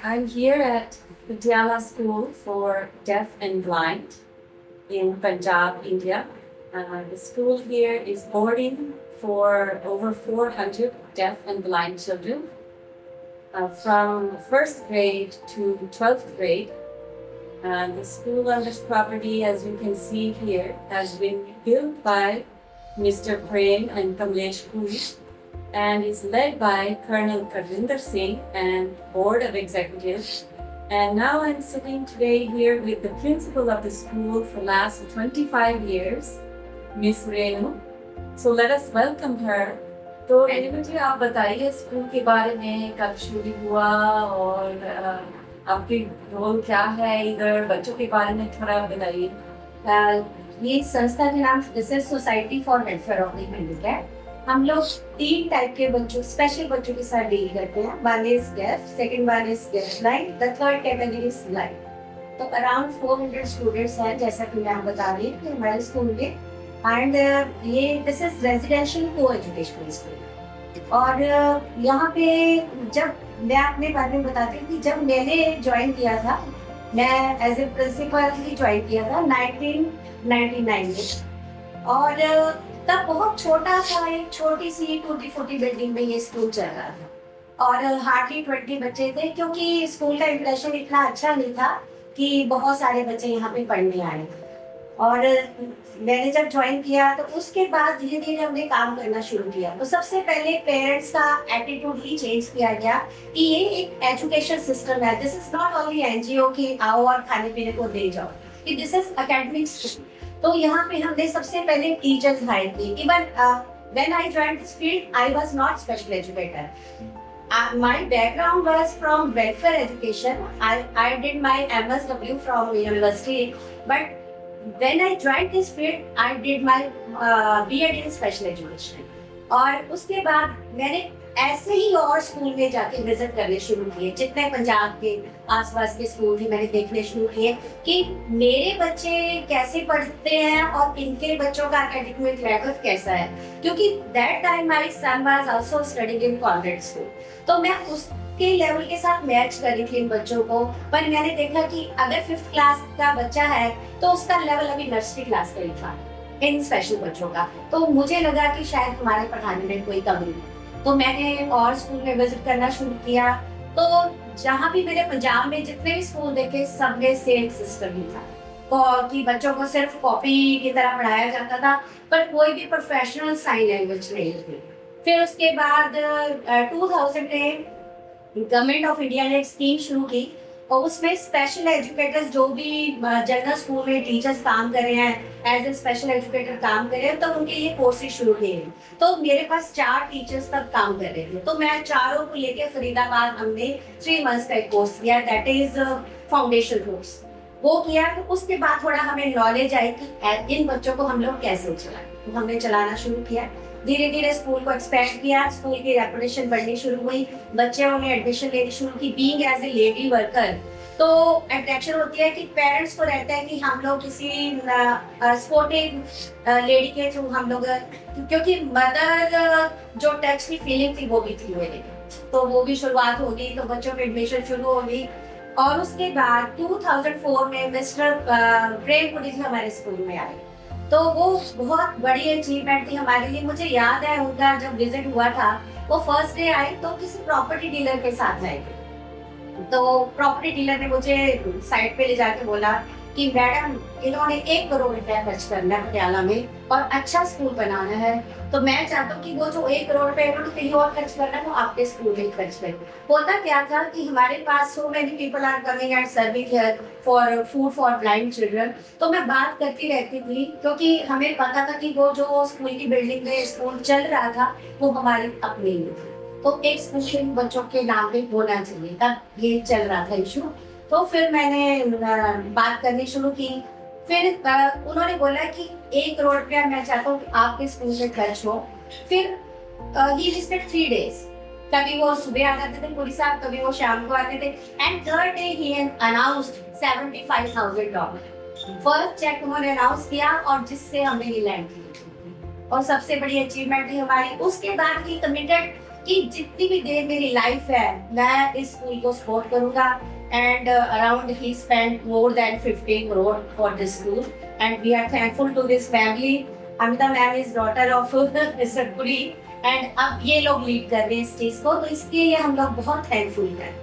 I'm here at Patiala School for Deaf and Blind in Punjab, India. The school here is boarding for over 400 deaf and blind children from first grade to 12th grade. The school on this property, as you can see here, has been built by Mr. Prem and Kamlesh Puri and is led by Colonel Karvinder Singh and Board of Executives. And now I'm sitting today here with the principal of the school for last 25 years, Miss Renu. So let us welcome her. तो रेनू जी आप बताइए school के बारे में, कब शुरू हुआ और आपकी रोल क्या है इधर, बच्चों के बारे में थोड़ा बताइए। ये संस्था का नाम this is society for welfare of the handicapped. हम लोग 3 टाइप के बच्चों, स्पेशल बच्चों के साथ डील करते हैं। One is deaf, second one is deaf blind, the third category is blind. तो अराउंड 400 स्टूडेंट्स हैं जैसा कि मैं बता रही हूँ कि हमारे स्कूल में। एंड ये दिस इज रेजिडेंशियल को एजुकेशनल स्कूल। और यहाँ पे जब मैं अपने बारे में बताती हूँ कि जब मैंने ज्वाइन किया था, मैं एज ए प्रिंसिपल ही ज्वाइन किया था 1999 में। और तब बहुत छोटा सा एक छोटी सी टूटी फूटी बिल्डिंग में ये स्कूल चल रहा था और हार्डली 20 बच्चे थे, क्योंकि स्कूल का इम्प्रेशन इतना अच्छा नहीं था कि बहुत सारे बच्चे यहाँ पे पढ़ने आए। और मैंने जब ज्वाइन किया तो उसके बाद धीरे धीरे हमने काम करना शुरू किया। तो सबसे पहले पेरेंट्स का एटीट्यूड ही चेंज किया गया कि ये एक एजुकेशन सिस्टम है। This is not only NGO कि आओ और खाने पीने को दे जाओ, कि दिस इज एकेडमिक स्कूल। तो यहाँ पे हमने सबसे पहले टीचर्स हायर किए। Even when I joined this field I was not special educator. My background was from welfare education. I did my MSW from university, but when I joined this field, I did my B.Ed in special education. और उसके बाद मैंने ऐसे ही और school में जाके visit करने शुरू किए। जितने पंजाब के आसपास के स्कूल थे मैंने देखने शुरू किए कि मेरे बच्चे कैसे पढ़ते हैं और इनके बच्चों का एकेडमिक लेवल कैसा है, क्योंकि that time my son was also studying in convent school. तो मैं उसके लेवल के साथ मैच करी थी इन बच्चों को। पर मैंने देखा कि अगर 5th क्लास का बच्चा है तो उसका लेवल अभी नर्सरी क्लास का ही था इन स्पेशल बच्चों का। तो मुझे लगा कि शायद हमारे पढ़ाने में कोई कमी है। तो मैंने और स्कूल में विजिट करना शुरू किया। तो जहाँ भी मैंने पंजाब में जितने भी स्कूल देखे, सब में सेम सिस्टम ही था कि बच्चों को सिर्फ कॉपी की तरह पढ़ाया जाता था, पर कोई भी प्रोफेशनल साइन लैंग्वेज नहीं थी। फिर उसके बाद 2000 में गवर्नमेंट ऑफ इंडिया ने एक स्कीम शुरू की और उसमें स्पेशल एजुकेटर्स, जो भी जनरल स्कूल में टीचर्स काम कर रहे हैं एज ए स्पेशल एजुकेटर काम कर रहे हैं, तो उनके ये कोर्सेज शुरू किए। तो मेरे पास 4 टीचर्स तक काम कर रहे थे। तो मैं चारों को लेके फरीदाबाद हमने 3 मंथ्स का एक कोर्स किया, दैट इज फाउंडेशन कोर्स। वो किया। तो उसके बाद थोड़ा हमें नॉलेज आई कि इन बच्चों को हम लोग कैसे चलाएं। तो हमने चलाना शुरू किया। धीरे धीरे स्कूल को एक्सपेंड किया, स्कूल की रेपुटेशन बढ़नी शुरू हुई, बच्चों ने एडमिशन लेनी शुरू की। Being as a lady worker तो अट्रैक्शन होती है कि पेरेंट्स को रहता है कि हम लोग किसी स्पोर्टिव लेडी के थ्रू हम लोग, क्योंकि मदर जो टच की फीलिंग थी वो भी थी मेरे, तो वो भी शुरुआत होगी। तो बच्चों की एडमिशन शुरू होगी। और उसके बाद 2004 में मिस्टर प्रेम पुरी जी हमारे स्कूल में आए। तो वो बहुत बड़ी अचीवमेंट थी हमारे लिए। मुझे याद है उनका जब विजिट हुआ था, वो फर्स्ट डे आए तो किसी प्रॉपर्टी डीलर के साथ आए थे। तो प्रॉपर्टी डीलर ने मुझे साइड पे ले जाके बोला कि मैडम इन्होंने 1 करोड़ रुपया खर्च करना है पटियाला में और अच्छा स्कूल बनाना है। तो मैं चाहता हूँ कि वो जो 1 करोड़ रुपए इन्होंने कहीं और खर्च करना है वो आपके स्कूल में खर्च करें। होता क्या था कि हमारे पास so many people are coming and serving here for food for blind children. तो मैं बात करती रहती थी, क्योंकि हमें पता था कि वो जो स्कूल की बिल्डिंग में स्कूल चल रहा था वो हमारी अपनी ही थी। तो एक स्कूल के बच्चों के नाम पे होना चाहिए, तब ये चल रहा था इशू। तो फिर मैंने बात करनी शुरू की। फिर उन्होंने बोला कि 1 करोड़ रुपया मैं चाहता हूँ कि आपके स्कूल में खर्च हो। फिर ही लिस्टेड 3 days। कभी वो सुबह आ जाते थे पुरी साहब, कभी वो शाम को आते थे। एंड 3rd day ही अनाउंस्ड $75,000 फर्स्ट चेक उन्होंने अनाउंस किया, और जिससे हमने ये लैंड की। और सबसे बड़ी अचीवमेंट थी हमारी। उसके बाद ही कमिटेड कि जितनी भी देर मेरी लाइफ है मैं इस स्कूल को सपोर्ट करूंगा एंड अराउंड ही spend more than 15 crore for this school and we are thankful to this family. Amita ma'am is daughter of mister Puri and अब ये लोग लीड कर रहे हैं इस चीज को, तो इसके लिए हम लोग बहुत थैंकफुल हैं।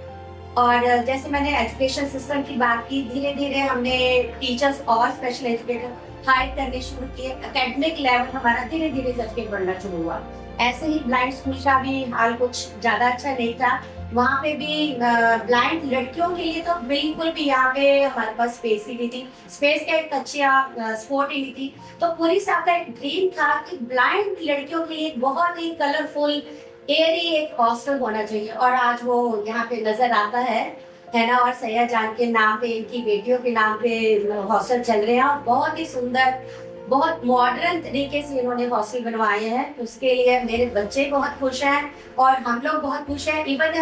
और जैसे मैंने एजुकेशन सिस्टम की बात की, धीरे धीरे हमने टीचर्स और स्पेशल एजुकेटर हायर करने शुरू किए। एकेडमिक लेवल हमारा धीरे धीरे करके बढ़ना शुरू हुआ। ऐसे ही ब्लाइंड स्कूल का भी हाल कुछ ज्यादा अच्छा नहीं था, वहाँ पे भी ब्लाइंड लड़कियों के लिए तो बिल्कुल भी यहाँ पे हमारे पास स्पेस ही नहीं थी। स्पेस का एक अच्छा स्पोर्ट ही नहीं थी। तो पूरी साहब का एक ड्रीम था कि ब्लाइंड लड़कियों के लिए बहुत ही कलरफुल एयरी एक हॉस्टल होना चाहिए, और आज वो यहाँ पे नजर आता है हैना और सैया जान के नाम पे, इनकी बेटियों के नाम पे हॉस्टल चल रहे हैं और बहुत ही सुंदर, बहुत मॉडर्न तरीके से इन्होंने हॉस्टल बनवाए हैं। उसके लिए मेरे बच्चे बहुत खुश हैं और हम लोग बहुत खुश हैं। इवन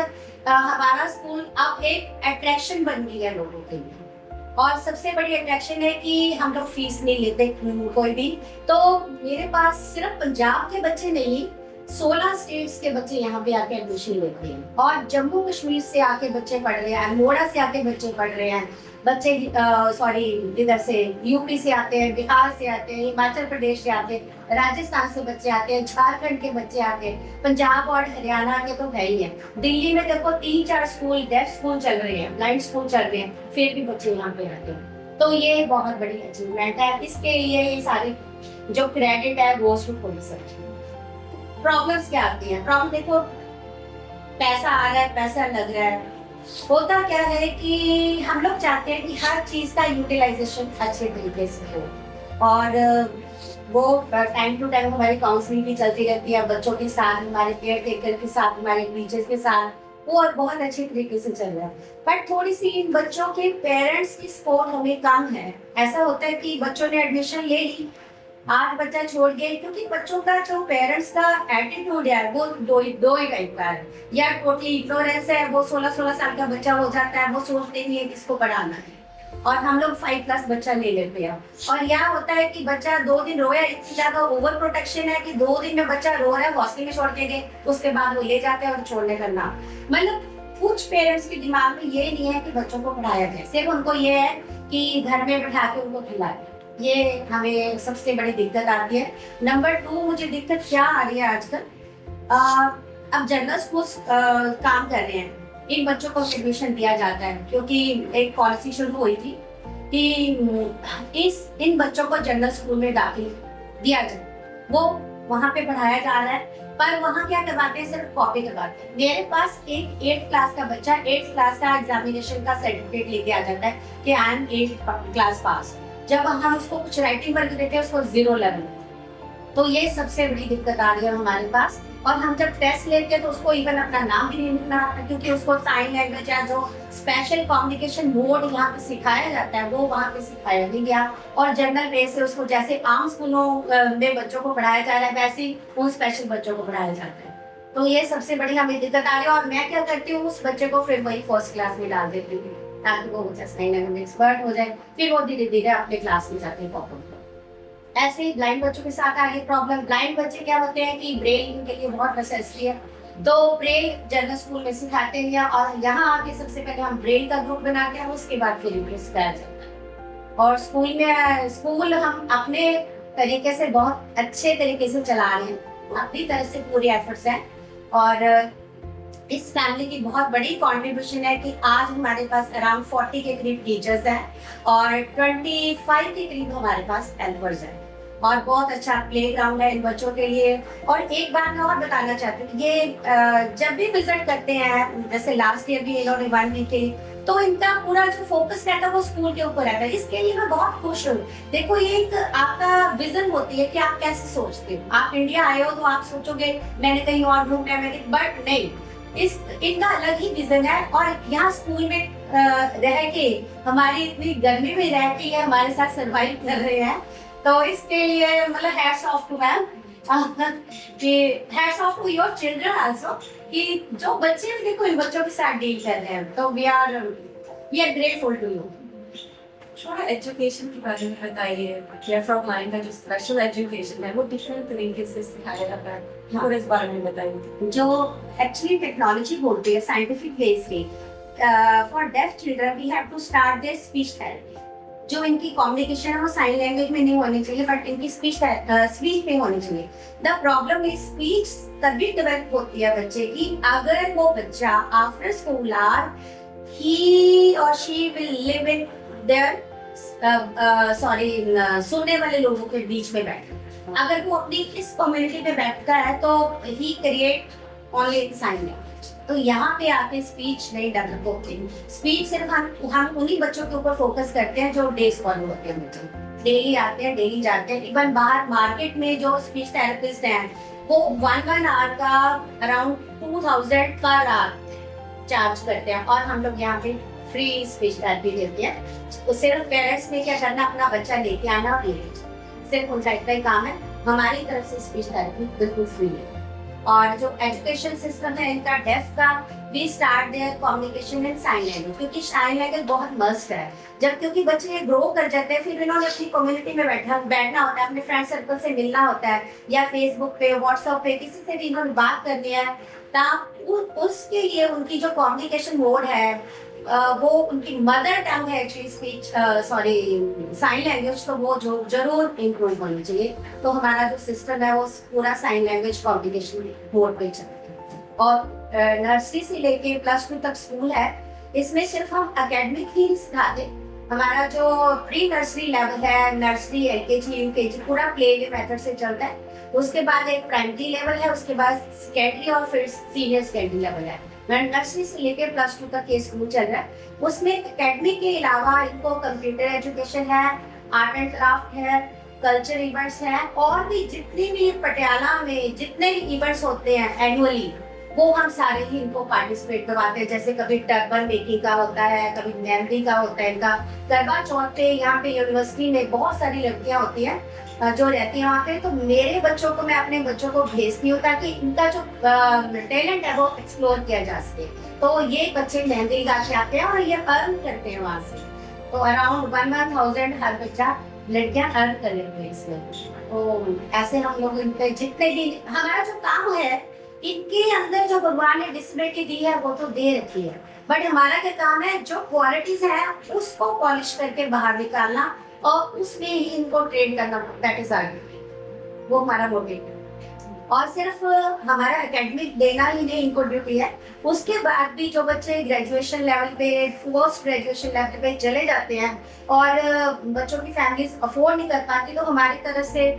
हमारा स्कूल अब एक अट्रैक्शन बन गई है लोगों के लिए, और सबसे बड़ी अट्रैक्शन है कि हम लोग फीस नहीं लेते कोई भी। तो मेरे पास सिर्फ पंजाब के बच्चे नहीं, 16 स्टेट्स के बच्चे यहाँ पे आके एडमिशन लेते हैं, और जम्मू कश्मीर से आके बच्चे पढ़ रहे हैं, अल्मोड़ा से आके बच्चे पढ़ रहे हैं, बच्चे सॉरी इधर से यूपी से आते हैं, बिहार से आते हैं, हिमाचल प्रदेश से आते हैं, राजस्थान से बच्चे आते हैं, झारखंड के बच्चे आते हैं, पंजाब और हरियाणा के तो है ही है। दिल्ली में देखो 3-4 स्कूल डेफ स्कूल चल रहे हैं, ब्लाइंड स्कूल चल रहे हैं, फिर भी बच्चे यहाँ पे आते हैं। तो ये बहुत बड़ी अचीवमेंट है। इसके लिए ये सारी जो क्रेडिट है गोज टू पुलिस। प्रॉब्लम्स क्या आती हैं? प्रॉब्लम देखो, पैसा आ रहा है, पैसा लग रहा है। होता क्या है कि हम लोग चाहते हैं कि हर चीज का यूटिलाइजेशन अच्छे तरीके से हो, और वो टाइम टू टाइम हमारी काउंसलिंग भी चलती रहती है बच्चों के साथ, हमारे केयर टेकर के साथ, हमारे टीचर्स के साथ, वो बहुत अच्छे तरीके से चल रहा है। बट थोड़ी सी इन बच्चों के पेरेंट्स की सपोर्ट हमें कम है। ऐसा होता है कि बच्चों ने एडमिशन ले ली, आज बच्चा छोड़ गया, क्योंकि बच्चों का जो पेरेंट्स का एटीट्यूड है वो दो ही टाइप का है। या टोटली इग्नोरेंस है, वो 16 साल का बच्चा हो जाता है, वो सोचते नहीं है किसको पढ़ाना है, और हम लोग 5+ बच्चा ले लेते हैं। और यहाँ होता है कि बच्चा 2 दिन रोया, इतनी ज्यादा ओवर प्रोटेक्शन है कि 2 दिन में बच्चा रो रहा है, हॉस्टल में छोड़ के गए, उसके बाद वो ले जाते हैं और छोड़ने का नाम। मतलब कुछ पेरेंट्स के दिमाग में ये नहीं है कि बच्चों को पढ़ाया जाए, सिर्फ उनको ये है कि घर में बैठा के उनको खिलाए। ये हमें सबसे बड़ी दिक्कत आती है। नंबर 2 मुझे दिक्कत क्या आ रही है आजकल, अब जनरल स्कूल काम कर रहे हैं, इन बच्चों को एडमिशन दिया जाता है, क्योंकि एक पॉलिसी शुरू हुई थी कि इन बच्चों को जनरल स्कूल में दाखिल दिया जाए। वो वहाँ पे पढ़ाया जा रहा है, पर वहाँ क्या करवाते हैं, सिर्फ कॉपी करवाते हैं। मेरे पास एक 8th क्लास का बच्चा 8th क्लास का एग्जामिनेशन का सर्टिफिकेट लेके आ जाता है कि I am 8th class pass. जब हम उसको कुछ राइटिंग वर्क देते हैं उसको 0 लेवल। तो ये सबसे बड़ी दिक्कत आ रही है हमारे पास। और हम जब टेस्ट लेते हैं तो उसको इवन अपना नाम भी नहीं लिखना आता, क्योंकि उसको साइन लैंग्वेज या जो स्पेशल कम्युनिकेशन मोड यहाँ पे सिखाया जाता है वो वहाँ पे सिखाया नहीं गया। और जनरल वे से उसको जैसे आम स्कूलों में बच्चों को पढ़ाया जा रहा है, वैसे ही उन स्पेशल बच्चों को पढ़ाया जाता है। तो ये सबसे बड़ी हमें दिक्कत आ रही है। और मैं क्या करती हूँ, उस बच्चे को फिर वही 1st क्लास में डाल देती हूँ, ताकि वो बच्चा साइन लैंग्वेज एक्सपर्ट हो जाए, फिर वो धीरे धीरे अपने क्लास में जाते हैं। ऐसे ही ब्लाइंड बच्चों के साथ आ रही प्रॉब्लम। ब्लाइंड बच्चे क्या होते हैं कि ब्रेल इनके लिए बहुत नेसेसरी है, तो ब्रेल जनरल स्कूल में सिखाते हैं, और यहाँ आके सबसे पहले हम ब्रेल का ग्रुप बनाते हैं, उसके बाद फिर इंग्लिश सिखाया जाता है। और स्कूल हम अपने तरीके से बहुत अच्छे तरीके से चला रहे हैं, अपनी तरफ से पूरी एफर्ट्स हैं। और इस फैमिली की बहुत बड़ी कंट्रीब्यूशन है कि आज हमारे पास अराउंड 40 के करीब टीचर्स हैं और 25 के करीब हमारे पास हेल्पर्स हैं, और बहुत अच्छा प्लेग्राउंड है इन बच्चों के लिए। और एक बात मैं और बताना चाहती हूँ, ये जब भी विजिट करते हैं, जैसे लास्ट ईयर भी इन्होंने 1 वीक के, तो इनका पूरा जो फोकस रहता है वो स्कूल के ऊपर रहता है। इसके लिए मैं बहुत खुश हूँ। देखो, ये एक आपका विजन होती है कि आप कैसे सोचते हो। आप इंडिया आए हो तो आप सोचोगे मैंने कहीं और घूमना है, बट नहीं, इनका अलग ही विजन है। और यहाँ स्कूल में रह के, हमारी इतनी गर्मी में रह के ये हमारे साथ सरवाइव कर रहे हैं, तो इसके लिए मतलब हैट्स ऑफ टू मैम, कि hats off to your children also, कि जो बच्चे भी देखो इन बच्चों के साथ डील कर रहे हैं, तो we are grateful to you. थोड़ा एजुकेशन के बारे में बताइए। डेफ और ब्लाइंड का जो स्पेशल एजुकेशन है वो डिफरेंट तरीके से सिखाया जाता है, थोड़ा इस बारे में बताइए। जो एक्चुअली टेक्नोलॉजी बोलती है साइंटिफिक वे से, for deaf children we have to start their speech therapy. जो इनकी कम्युनिकेशन है वो साइन लैंग्वेज में नहीं होनी चाहिए, बट इनकी स्पीच में होनी चाहिए। द प्रॉब्लम इज स्पीच तभी डेवलप होती है बच्चे की अगर वो बच्चा आफ्टर स्कूल आवर ही और she will live in there सुनने वाले लोगों के बीच में बैठे। अगर वो अपनी इस कम्युनिटी में बैठता है तो ही क्रिएट ओनली साइन लैंग्वेज। तो यहाँ पे आके स्पीच नहीं डेवलप होती। स्पीच सिर्फ हम उन्हीं बच्चों के ऊपर फोकस करते हैं जो डे स्कॉलर होते हैं, बच्चे डेली आते हैं डेली जाते हैं। इवन बाहर मार्केट में जो स्पीच थेरेपिस्ट हैं वो 1 आवर का अराउंड 2000 पर आवर चार्ज करते हैं, और हम लोग यहाँ पे फ्री स्पीच थेरेपी देते हैं। तो सिर्फ पेरेंट्स ने क्या करना, अपना बच्चा लेके आना और सिर्फ उनका इतना ही काम है। हमारी तरफ से स्पीच थेरेपी बिल्कुल फ्री है। और जो एजुकेशन सिस्टम है इनका डेफ का, we start their communication in sign language, क्योंकि साइन लैंग्वेज बहुत मस्ट है। जब क्योंकि बच्चे ग्रो कर जाते हैं फिर इन्होंने अपनी कम्युनिटी में बैठना होता है, अपने फ्रेंड सर्कल से मिलना होता है, या फेसबुक पे व्हाट्सएप पे किसी से भी इन्होंने बात करनी है, तब उसके लिए उनकी जो कम्युनिकेशन मोड है वो उनकी मदर टंग है एक्चुअली स्पीच साइन लैंग्वेज, तो वो जो जरूर इम्प्रूव होनी चाहिए। तो हमारा जो सिस्टम है वो पूरा साइन लैंग्वेज कम्युनिकेशन मोड पे चलता है। और नर्सरी से लेके +2 तक स्कूल है। इसमें सिर्फ हम एकेडमिक ही सिखाते। हमारा जो प्री नर्सरी लेवल है, नर्सरी LKG UKG पूरा प्ले मेथड से चलता है। उसके बाद एक प्राइमरी लेवल है, उसके बाद सेकेंडरी और फिर सीनियर सेकेंडरी लेवल है। नर्सरी से लेकर +2 तक ये स्कूल चल रहा है। उसमें एकेडमिक के अलावा इनको कंप्यूटर एजुकेशन है, आर्ट एंड क्राफ्ट है, कल्चर इवेंट्स है, और भी जितनी भी पटियाला में जितने भी इवेंट्स होते हैं एनुअली वो हम सारे ही इनको पार्टिसिपेट करवाते हैं। जैसे कभी टर्बन मेकिंग का होता है, कभी मेहंदी का होता है इनका। करवा चौथ पे यहाँ पे यूनिवर्सिटी में बहुत सारी लड़कियां होती हैं जो रहती है वहाँ पे। तो मेरे बच्चों को, मैं अपने बच्चों को भेजती हूँ ताकि इनका जो टैलेंट है वो एक्सप्लोर किया जा सके। तो ये बच्चे मेहंदी लगा के आते हैं और ये अर्न करते हैं वहाँ से। तो अराउंड 1,000 हर बच्चा, लड़कियाँ अर्न कर लेते हैं इसमें। तो ऐसे हम लोग इनके जितने भी, हमारा जो काम है इनके अंदर जो भगवान ने डिसेबिलिटी दी है वो तो दे रखी है, बट हमारा क्या काम है जो क्वालिटीज है उसको पॉलिश करके बाहर निकालना और उसमें ही इनको ट्रेन करना। दैट इज वो हमारा मोटिव है। और सिर्फ हमारा एकेडमिक देना ही नहीं इनको ड्यूटी है, उसके बाद भी जो बच्चे ग्रेजुएशन लेवल पे, पोस्ट ग्रेजुएशन लेवल पे चले जाते हैं और बच्चों की फैमिलीज अफोर्ड नहीं कर पाती, तो हमारी तरफ से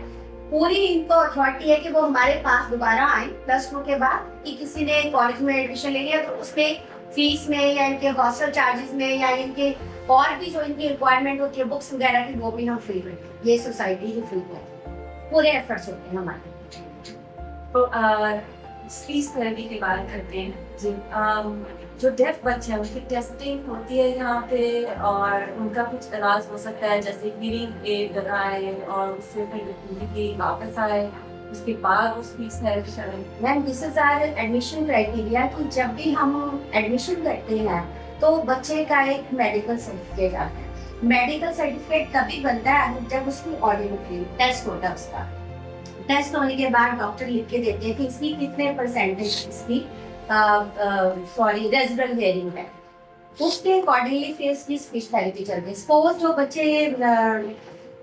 पूरी इनको अथॉरिटी है कि वो हमारे पास दोबारा आए +2 के बाद, कि किसी ने कॉलेज में एडमिशन ले लिया तो उसमें फीस में या इनके हॉस्टल चार्जेस में या इनके और भी जो इनकी रिक्वायरमेंट होती है बुक्स वगैरह की, वो भी हम फ्री करते। ये सोसाइटी ही फ्री है, पूरे एफर्ट्स होते हैं हमारे। तो स्पीच थेरेपी की बात करते हैं जी। जो डेफ बच्चे हैं उसकी टेस्टिंग होती है यहाँ पे, और उनका कुछ इलाज हो सकता है जैसे हियरिंग एड लगाए और उससे फिर वापस आए, उसके बाद वो स्पीच थेरेपी करें। Ma'am this is our admission criteria कि जब भी हम एडमिशन करते हैं तो बच्चे का एक मेडिकल सर्टिफिकेट आता है। मेडिकल सर्टिफिकेट तभी बनता है जब उसकी ऑडियोमेट्री टेस्ट होता है। उसका टेस्ट होने के बाद डॉक्टर लिख के देते हैं कि इसकी कितने परसेंटेज इसकी रेजिडुअल हियरिंग है, उसके अकॉर्डिंगली फिर इसकी स्पीच थेरेपी चलती है। सपोज जो बच्चे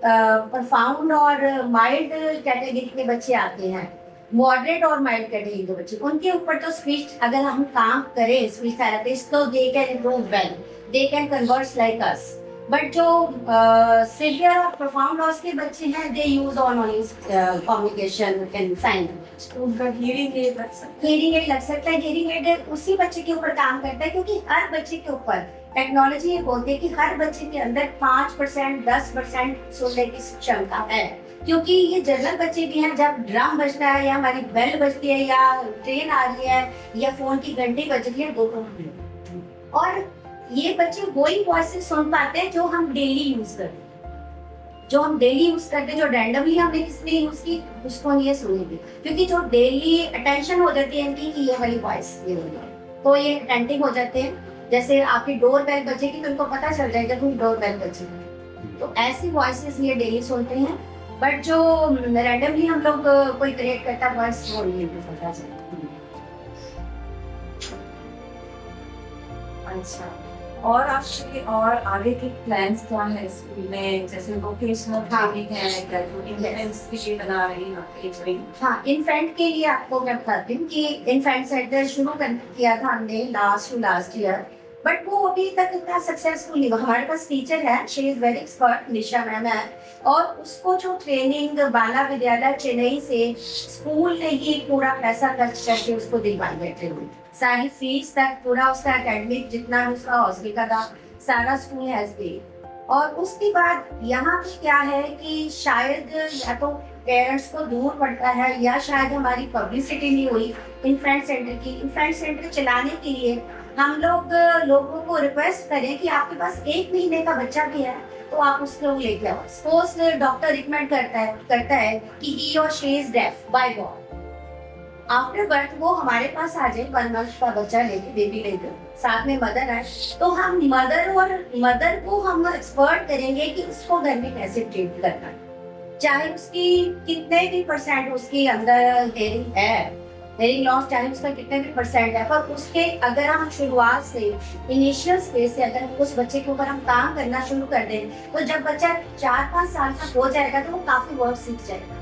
प्रोफाउंड और माइल्ड कैटेगरी के बच्चे आते हैं, मॉडरेट और माइल्ड कैटेगरी के बच्चे, उनके ऊपर तो स्पीच अगर हम काम करें स्पीच थेरेपिस्ट तो they can improve well, they can converse like us. But जो सिवियर और प्रोफाउंड लॉस के बच्चे हैं they use on only communication and sign language. उनका हियरिंग एड लग सकता है। हियरिंग एड लग सकता है। हियरिंग एड उसी बच्चे के ऊपर काम करता है, क्योंकि हर बच्चे के ऊपर टेक्नोलॉजी ये बोलती है कि हर बच्चे के अंदर 5% 10% सुनने की क्षमता है। क्योंकि ये जनरल बच्चे भी हैं, जब ड्रम बजता है या हमारी बेल बजती है या ट्रेन आ रही है या फोन की घंटी बज रही है, और ये बच्चे वही वॉइसेस सुन पाते हैं जो हम डेली यूज करते हैं। जो हम डेली यूज करते हैं, जो रैंडमली हमने किसने यूज की उसको ये सुनेंगे, क्योंकि जो डेली अटेंशन हो जाती है इनकी कि ये वाली वॉइस ये हो रही है, तो ये अटेंटिव हो जाते हैं। जैसे आपकी डोर बेल बजेगी तो उनको पता चल जाएगा कि डोर बेल बजेगी, तो ऐसी वॉइसेस ये डेली सुनते हैं, बट जो रैंडमली हम लोग कोई क्रिएट करता है वॉइस, वो नहीं पता चलता। अच्छा, और आपके और आगे के प्लान्स क्या है स्कूल में, जैसे वोकेशनल ट्रेनिंग है, ग्रेजुएट्स के लिए बना रही हैं? हाँ, इन्फेंट के लिए आपको मैं बताती हूँ कि इन्फेंट सेंटर शुरू किया था हमने लास्ट ईयर, बट वो अभी तक इतना सक्सेसफुल नहीं हुआ। हमारे पास टीचर है, she is very expert, Nisha ma'am है, और उसको जो ट्रेनिंग बाला विद्यालय चेन्नई से स्कूल ने ही पूरा पैसा खर्च करके उसको दिलवाई बैठे हुए, सारी फीस तक, पूरा उसका एकेडमिक जितना भी उसका हॉस्टल का था, सारा स्कूल हैज पेड। और उसके बाद यहाँ पे क्या है कि शायद या तो पेरेंट्स को दूर पड़ता है, या शायद हमारी पब्लिसिटी नहीं हुई इन्फेंट सेंटर की। इन्फेंट सेंटर चलाने के लिए हम लोग लोगों को रिक्वेस्ट करें कि आपके पास 1 महीने का बच्चा भी है तो आप उसको लेके आओ। सपोज डॉक्टर रिकमेंड करता है कि ही और she is deaf by god, after birth वो हमारे पास आ जाए 1 मंथ का बच्चा लेके, बेबी लेकर, साथ में मदर है, तो हम मदर को हम एक्सपर्ट करेंगे कि उसको घर में कैसे ट्रीट करना है, चाहे उसकी कितने भी परसेंट उसके अंदर हेयरिंग लॉस, चाहे उसका कितने भी परसेंट है, पर उसके अगर हम शुरुआत से इनिशियल स्टेज से अगर उस बच्चे के ऊपर हम काम करना शुरू कर दें, तो जब बच्चा 4-5 साल का हो जाएगा तो वो काफी वर्क सीख जाएगा।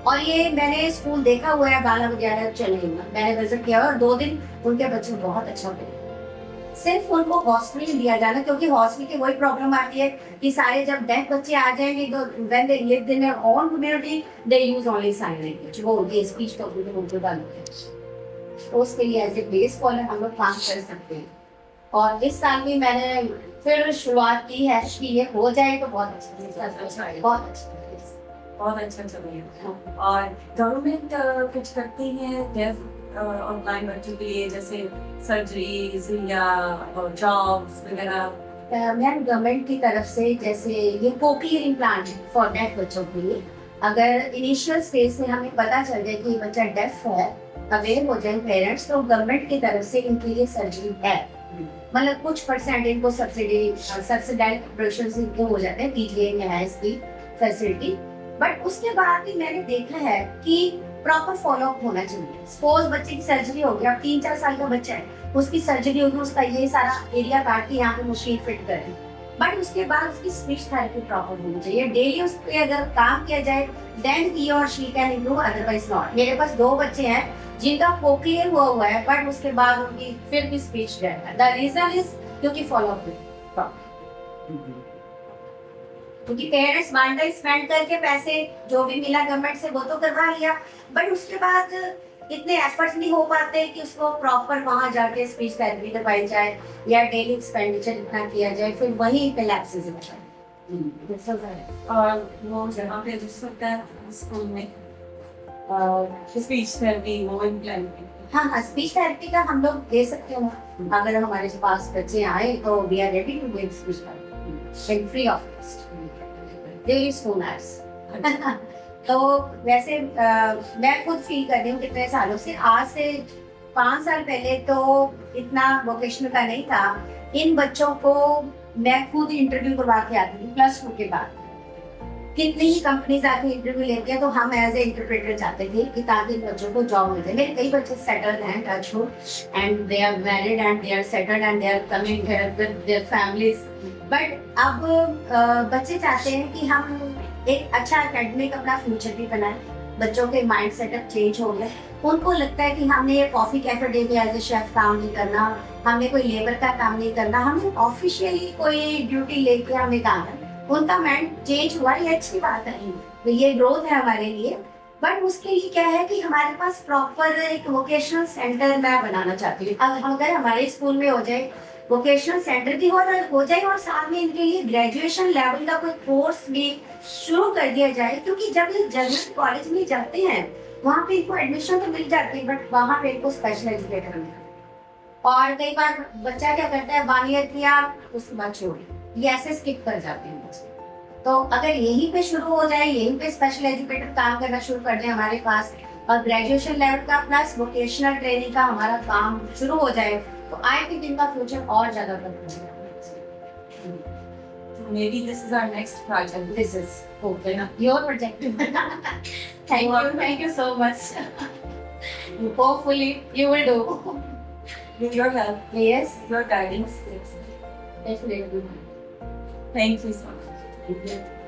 और ये मैंने स्कूल देखा हुआ है बाला विद्यालय चेन्नई में, मैंने विजिट किया और 2 दिन उनके बच्चे बहुत अच्छा पढ़े। सिर्फ उनको हॉस्टल दिया जाना, क्योंकि हॉस्टल की वही प्रॉब्लम आती है कि सारे जब डेफ बच्चे आ जाएंगे तो when they live in their own community they use only sign language, वो उनकी स्पीच तो उनको डालते हैं। तो उसके लिए एज ए बेस स्कॉलर हम लोग काम कर सकते हैं। और इस साल भी मैंने फिर शुरुआत की है कि ये हो जाए तो बहुत अच्छा, बहुत अच्छा, बहुत अच्छा चल रहा है। और गवर्नमेंट कुछ करती है डेफ ऑनलाइन बच्चों के लिए, जैसे सर्जरीज या जॉब्स वगैरह? मैम गवर्नमेंट की तरफ से जैसे ये कोक्लियर इम्प्लांट फॉर डेफ बच्चों के लिए, अगर इनिशियल स्टेज से हमें पता चल जाए कि बच्चा डेफ है, अवेयर हो जाए पेरेंट्स, तो गवर्नमेंट की तरफ से इनके लिए सर्जरी है, मतलब कुछ परसेंट इनको सब्सिडाइज्ड ऑपरेशन इनको हो जाते हैं, पीजीआई में है इसकी फैसिलिटी। बट उसके बाद भी मैंने देखा है कि प्रॉपर फॉलोअप होना चाहिए। सपोज बच्चे की सर्जरी हो गया, 3-4 साल का बच्चा है, उसकी सर्जरी होगी, उसका ये सारा एरिया काट के यहाँ पे मशीन फिट करें, बट उसके बाद उसकी स्पीच थेरेपी प्रॉपर होनी चाहिए। डेली उस पर अगर काम किया जाए देन ही और she can improve, otherwise not. मेरे पास 2 बच्चे हैं जिनका कोक्लियर हुआ है, बट उसके बाद उनकी फिर भी स्पीच डेड है। द रीजन इज क्योंकि फॉलोअप क्योंकि पेरेंट्स वन टाइम स्पेंड करके पैसे जो भी मिला गवर्नमेंट से वो तो करवा लिया, बट उसके बाद इतने एफर्ट्स नहीं हो पाते कि उसको प्रॉपर वहां जाके स्पीच थेरेपी करवाई जाए या डेली एक्सपेंडिचर इतना किया जाए, फिर वहीं पे लैप्सेस होता है। और वो जहाँ पे जिस सकता है स्कूल में स्पीच थेरेपी वो इम्प्लीमेंट। हाँ, स्पीच थेरेपी का हम लोग दे सकते हैं, अगर हमारे पास बच्चे आए तो we are ready to give speech therapy free of cost, very schoolers. तो वैसे मैं खुद फील कर रही हूँ कितने सालों से, आज से 5 साल पहले तो इतना वोकेशनल का नहीं था। इन बच्चों को मैं खुद इंटरव्यू करवा के आती थी +2 के बाद, कितनी ही कंपनीज आके इंटरव्यू लेते हैं, तो हम एज ए इंटरप्रेटर जाते थे कि ताकि बच्चों को जॉब मिल जाए। मेरे कई बच्चे सेटल्ड हैं, टच हो, and they are married and they are settled and they are coming here with their families. But अब बच्चे चाहते हैं कि हम एक अच्छा एकेडमिक अपना फ्यूचर भी बनाएं, बच्चों के माइंड सेटअप चेंज हो गए। उनको लगता है कि हमने ये कॉफी कैफे डे में एज ए शेफ काम नहीं करना, हमने कोई लेबर का काम नहीं करना, हमें ऑफिशियली कोई ड्यूटी लेके हमें काम करना। उनका माइंड चेंज हुआ, ये अच्छी बात है, तो ये ग्रोथ है हमारे लिए। बट उसके लिए क्या है कि हमारे पास प्रॉपर एक वोकेशनल सेंटर मैं बनाना चाहती हूँ। अगर हमारे स्कूल में हो जाए वोकेशनल सेंटर भी हो जाए और साथ में इनके लिए ग्रेजुएशन लेवल का कोई कोर्स भी शुरू कर दिया जाए, क्योंकि जब ये जनरल कॉलेज में जाते हैं वहाँ पे इनको एडमिशन तो मिल जाती है, बट वहाँ पे इनको स्पेशल एजुकेटर मिलता है। और कई बार बच्चा क्या करता है, 1 ईयर किया उसके बाद छोड़, ये ऐसे स्किप कर जाते हैं बच्चे। तो अगर यहीं पे शुरू हो जाए, यहीं पे स्पेशल एजुकेटर काम करना शुरू कर दें हमारे पास, और ग्रेजुएशन लेवल का प्लस वोकेशनल ट्रेनिंग का हमारा काम शुरू हो जाए, तो आई थिंक इनका फ्यूचर और ज्यादा बेहतर होगा। maybe this is our next project. This is okay. Your project. Thank you so much. Hopefully you will do. With your help, Yes, your guidance. Yes. definitely. Thank you so much. Thank you.